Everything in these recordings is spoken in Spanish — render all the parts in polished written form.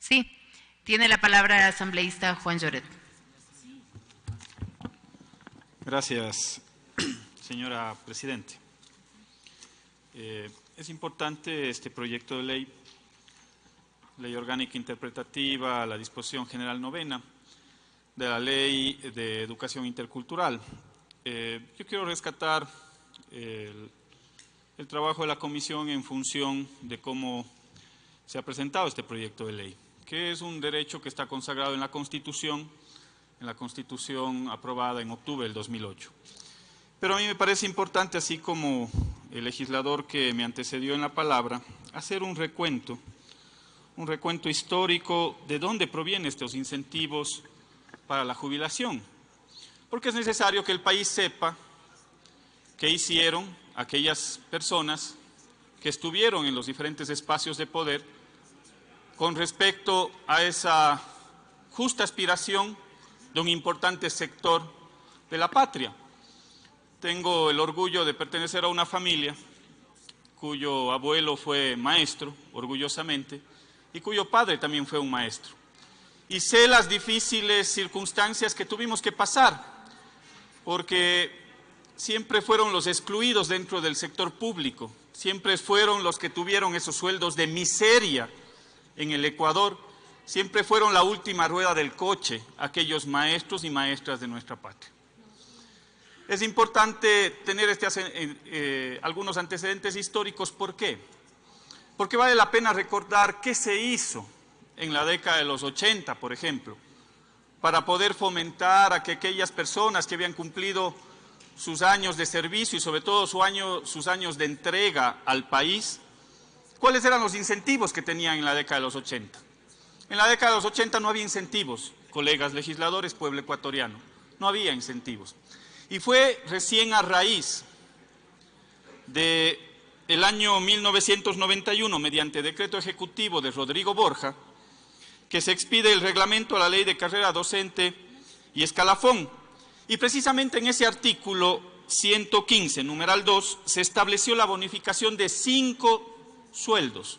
Sí, tiene la palabra el asambleísta Juan Lloret. Gracias, señora Presidente. Es importante este proyecto de ley orgánica interpretativa, la disposición general novena de la Ley de Educación Intercultural. Yo quiero rescatar el trabajo de la Comisión en función de cómo se ha presentado este proyecto de ley, que es un derecho que está consagrado en la Constitución aprobada en octubre del 2008. Pero a mí me parece importante, así como el legislador que me antecedió en la palabra, hacer un recuento histórico de dónde provienen estos incentivos para la jubilación. Porque es necesario que el país sepa qué hicieron aquellas personas que estuvieron en los diferentes espacios de poder con respecto a esa justa aspiración de un importante sector de la patria. Tengo el orgullo de pertenecer a una familia cuyo abuelo fue maestro, orgullosamente, y cuyo padre también fue un maestro. Y sé las difíciles circunstancias que tuvimos que pasar, porque siempre fueron los excluidos dentro del sector público, siempre fueron los que tuvieron esos sueldos de miseria en el Ecuador, siempre fueron la última rueda del coche, aquellos maestros y maestras de nuestra patria. Es importante tener algunos antecedentes históricos. ¿Por qué? Porque vale la pena recordar qué se hizo en la década de los 80, por ejemplo, para poder fomentar a que aquellas personas que habían cumplido sus años de servicio y sobre todo sus años de entrega al país, ¿cuáles eran los incentivos que tenían en la década de los 80? En la década de los 80 no había incentivos, colegas legisladores, pueblo ecuatoriano, no había incentivos. Y fue recién a raíz del año 1991, mediante decreto ejecutivo de Rodrigo Borja, que se expide el reglamento a la ley de carrera docente y escalafón. Y precisamente en ese artículo 115, numeral 2, se estableció la bonificación de 5 sueldos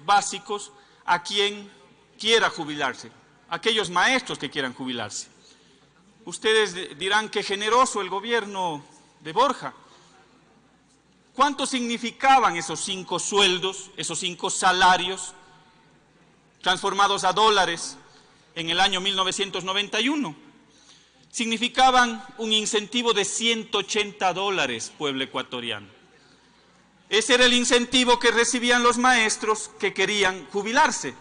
básicos a quien quiera jubilarse, aquellos maestros que quieran jubilarse. Ustedes dirán que generoso el gobierno de Borja. ¿Cuánto significaban esos 5 sueldos, esos 5 salarios transformados a dólares en el año 1991? Significaban un incentivo de $180, pueblo ecuatoriano. Ese era el incentivo que recibían los maestros que querían jubilarse.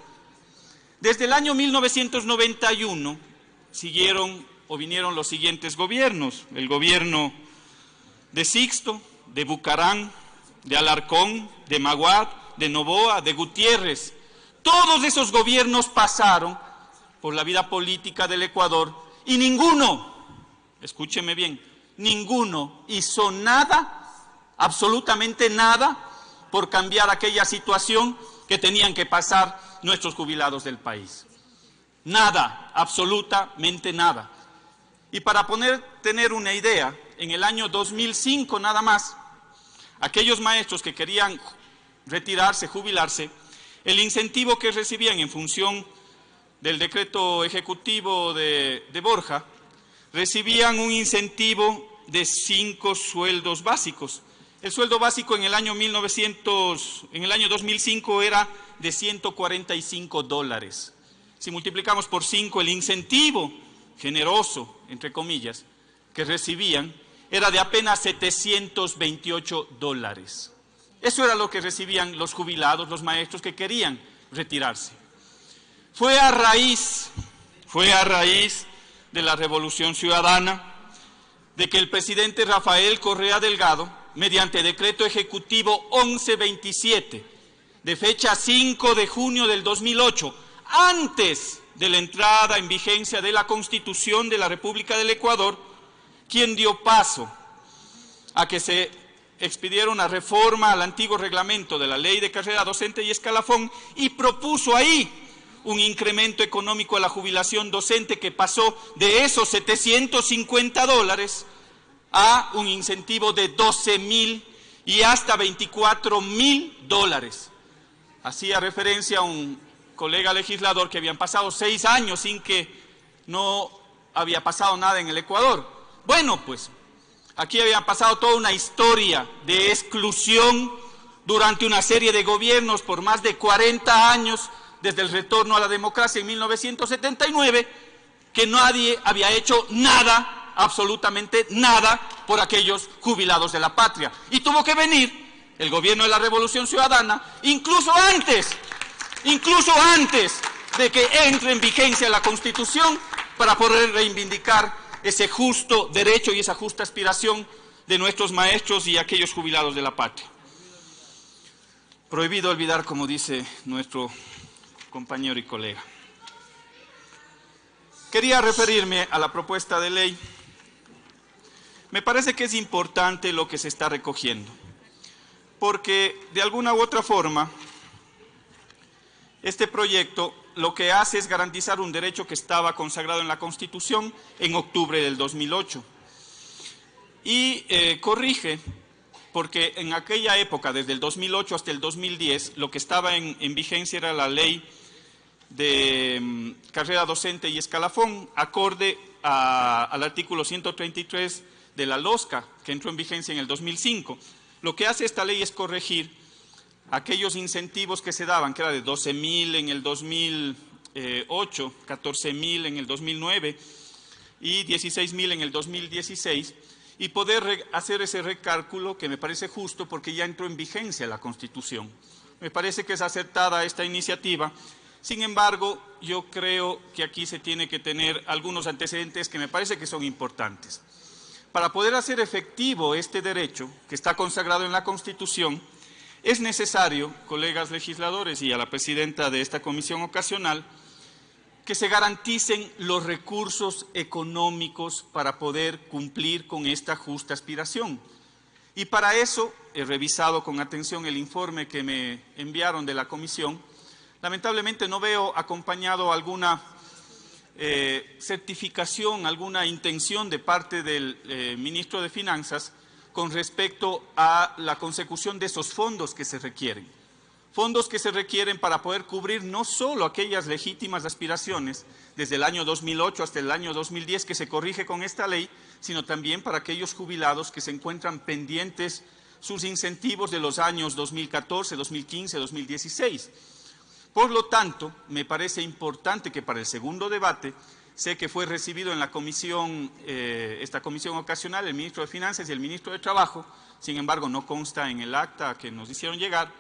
Desde el año 1991 vinieron los siguientes gobiernos: el gobierno de Sixto, de Bucarán, de Alarcón, de Maguad, de Noboa, de Gutiérrez. Todos esos gobiernos pasaron por la vida política del Ecuador y ninguno, escúcheme bien, ninguno hizo nada, absolutamente nada, por cambiar aquella situación que tenían que pasar nuestros jubilados del país. Nada, absolutamente nada. Y para tener una idea, en el año 2005 nada más, aquellos maestros que querían retirarse, jubilarse, el incentivo que recibían en función del decreto ejecutivo de Borja, recibían un incentivo de 5 sueldos básicos. El sueldo básico en el año 2005 era de $145. Si multiplicamos por 5 el incentivo generoso, entre comillas, que recibían, era de apenas $728. Eso era lo que recibían los jubilados, los maestros que querían retirarse. Fue a raíz de la Revolución Ciudadana, de que el presidente Rafael Correa Delgado, mediante decreto ejecutivo 1127, de fecha 5 de junio del 2008, antes de la entrada en vigencia de la Constitución de la República del Ecuador, quien dio paso a que se expidiera una reforma al antiguo reglamento de la Ley de Carrera Docente y Escalafón y propuso ahí un incremento económico a la jubilación docente que pasó de esos $750 a un incentivo de $12,000 y hasta $24,000. hacía referencia a un colega legislador que habían pasado 6 años sin que no había pasado nada en el Ecuador. Bueno, pues aquí había pasado toda una historia de exclusión durante una serie de gobiernos por más de 40 años, desde el retorno a la democracia en 1979, que nadie había hecho nada, absolutamente nada, por aquellos jubilados de la patria. Y tuvo que venir el gobierno de la Revolución Ciudadana, incluso antes de que entre en vigencia la Constitución, para poder reivindicar ese justo derecho y esa justa aspiración de nuestros maestros y aquellos jubilados de la patria. Prohibido olvidar, como dice nuestro compañero y colega. Quería referirme a la propuesta de ley. Me parece que es importante lo que se está recogiendo, porque de alguna u otra forma este proyecto lo que hace es garantizar un derecho que estaba consagrado en la Constitución en octubre del 2008 y corrige, porque en aquella época, desde el 2008 hasta el 2010, lo que estaba en vigencia era la ley de carrera docente y escalafón, acorde al artículo 133 de la LOSCA, que entró en vigencia en el 2005. Lo que hace esta ley es corregir aquellos incentivos que se daban, que era de 12.000 en el 2008, 14.000 en el 2009 y 16.000 en el 2016, y poder hacer ese recálculo, que me parece justo porque ya entró en vigencia la Constitución. Me parece que es acertada esta iniciativa. Sin embargo, yo creo que aquí se tiene que tener algunos antecedentes que me parece que son importantes. Para poder hacer efectivo este derecho, que está consagrado en la Constitución, es necesario, colegas legisladores y a la presidenta de esta comisión ocasional, que se garanticen los recursos económicos para poder cumplir con esta justa aspiración. Y para eso he revisado con atención el informe que me enviaron de la comisión. Lamentablemente no veo acompañado alguna certificación, alguna intención de parte del ministro de Finanzas con respecto a la consecución de esos fondos que se requieren. Fondos que se requieren para poder cubrir no solo aquellas legítimas aspiraciones desde el año 2008 hasta el año 2010 que se corrige con esta ley, sino también para aquellos jubilados que se encuentran pendientes sus incentivos de los años 2014, 2015, 2016. Por lo tanto, me parece importante que para el segundo debate, sé que fue recibido en la comisión, esta comisión ocasional, el ministro de Finanzas y el ministro de Trabajo, sin embargo no consta en el acta que nos hicieron llegar,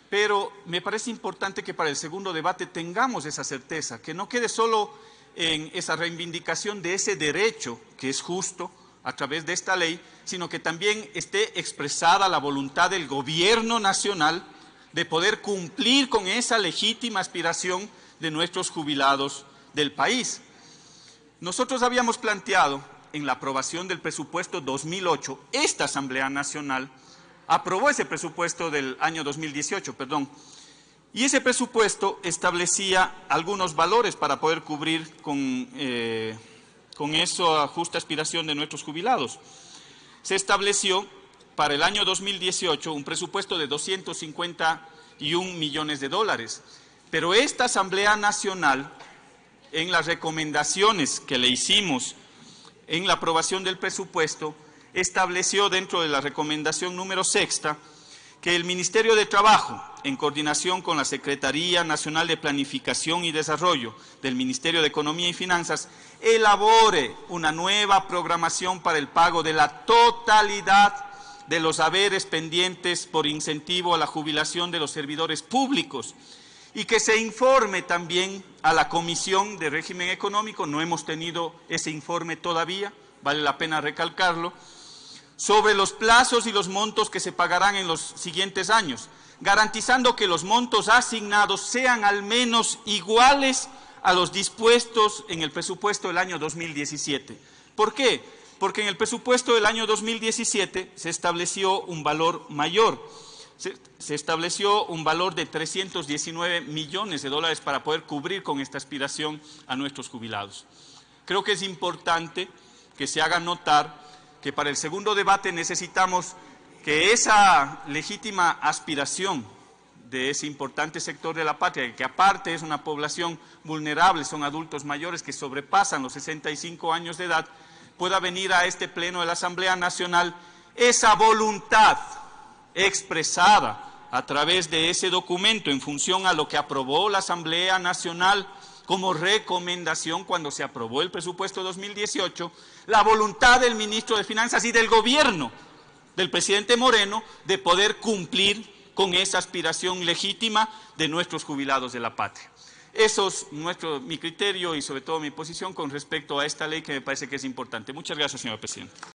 pero me parece importante que para el segundo debate tengamos esa certeza, que no quede solo en esa reivindicación de ese derecho que es justo a través de esta ley, sino que también esté expresada la voluntad del gobierno nacional de poder cumplir con esa legítima aspiración de nuestros jubilados del país. Nosotros habíamos planteado en la aprobación del presupuesto 2008, esta Asamblea Nacional aprobó ese presupuesto del año 2018, y ese presupuesto establecía algunos valores para poder cubrir con esa justa aspiración de nuestros jubilados. Se estableció para el año 2018 un presupuesto de 251 millones de dólares, pero esta Asamblea Nacional, en las recomendaciones que le hicimos en la aprobación del presupuesto, estableció dentro de la recomendación número 6 que el Ministerio de Trabajo, en coordinación con la Secretaría Nacional de Planificación y Desarrollo del Ministerio de Economía y Finanzas, elabore una nueva programación para el pago de la totalidad de los haberes pendientes por incentivo a la jubilación de los servidores públicos, y que se informe también a la Comisión de Régimen Económico, no hemos tenido ese informe todavía, vale la pena recalcarlo, sobre los plazos y los montos que se pagarán en los siguientes años, garantizando que los montos asignados sean al menos iguales a los dispuestos en el presupuesto del año 2017. ¿Por qué? Porque en el presupuesto del año 2017 se estableció un valor mayor, se estableció un valor de 319 millones de dólares para poder cubrir con esta aspiración a nuestros jubilados. Creo que es importante que se haga notar que para el segundo debate necesitamos que esa legítima aspiración de ese importante sector de la patria, que aparte es una población vulnerable, son adultos mayores que sobrepasan los 65 años de edad, pueda venir a este pleno de la Asamblea Nacional esa voluntad expresada a través de ese documento en función a lo que aprobó la Asamblea Nacional como recomendación cuando se aprobó el presupuesto 2018, la voluntad del ministro de Finanzas y del gobierno del presidente Moreno de poder cumplir con esa aspiración legítima de nuestros jubilados de la patria. Eso es mi criterio y sobre todo mi posición con respecto a esta ley que me parece que es importante. Muchas gracias, señor presidente.